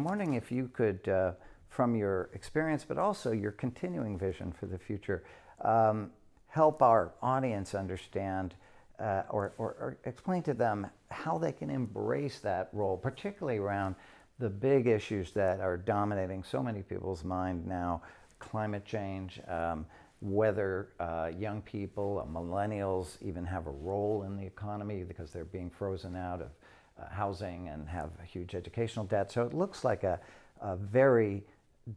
I'm wondering if you could, from your experience, but also your continuing vision for the future, help our audience understand or explain to them how they can embrace that role, particularly around the big issues that are dominating so many people's mind now: climate change, whether young people, millennials, even have a role in the economy because they're being frozen out of housing and have a huge educational debt. So it looks like a very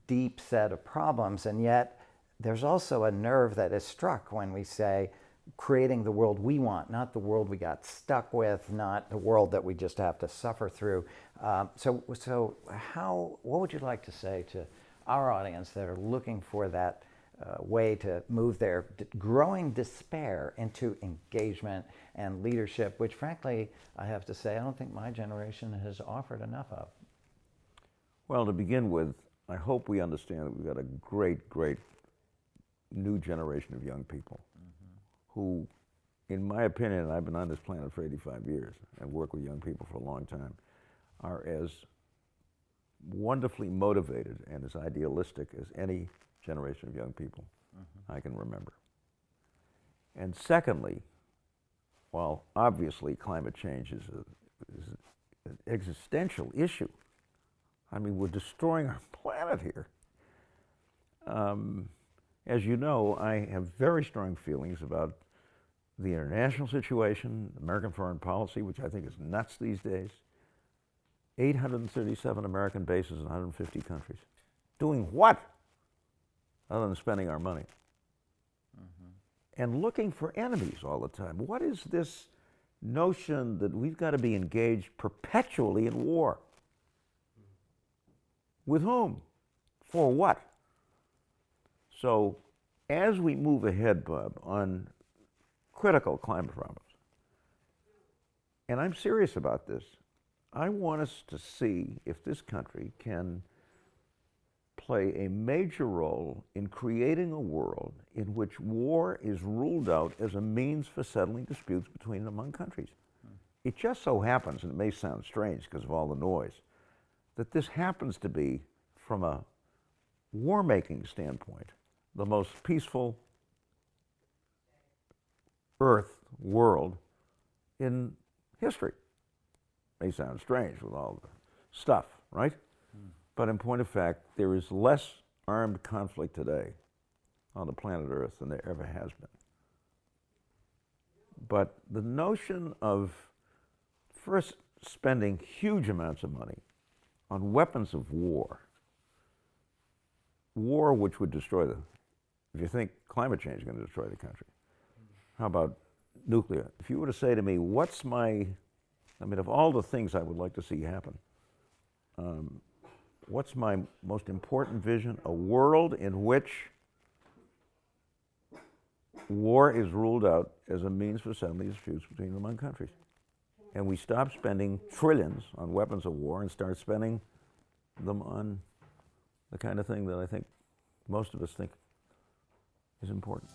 deep set of problems, and yet there's also a nerve that is struck when we say creating the world we want, not the world we got stuck with, not the world that we just have to suffer through. So what would you like to say to our audience that are looking for that way to move their growing despair into engagement and leadership, which frankly, I have to say, I don't think my generation has offered enough of? Well, to begin with, I hope we understand that we've got a great, great new generation of young people who, in my opinion, and I've been on this planet for 85 years and worked with young people for a long time, are as wonderfully motivated and as idealistic as any generation of young people I can remember. And secondly, while obviously climate change is an existential issue, I mean, we're destroying our planet here. As you know, I have very strong feelings about the international situation, American foreign policy, which I think is nuts these days. 837 American bases in 150 countries. Doing what? Other than spending our money. And looking for enemies all the time. What is this notion that we've got to be engaged perpetually in war? With whom? For what? So, as we move ahead, Bob, on critical climate problems, and I'm serious about this, I want us to see if this country can play a major role in creating a world in which war is ruled out as a means for settling disputes between and among countries. It just so happens, and it may sound strange because of all the noise, that this happens to be, from a war-making standpoint, the most peaceful world in history. May sound strange with all the stuff, right? But in point of fact, there is less armed conflict today on the planet Earth than there ever has been. But the notion of first spending huge amounts of money on weapons of war which would destroy if you think climate change is going to destroy the country, how about nuclear? If you were to say to me, of all the things I would like to see happen, what's my most important vision? A world in which war is ruled out as a means for settling disputes between and among countries. And we stop spending trillions on weapons of war and start spending them on the kind of thing that I think most of us think is important.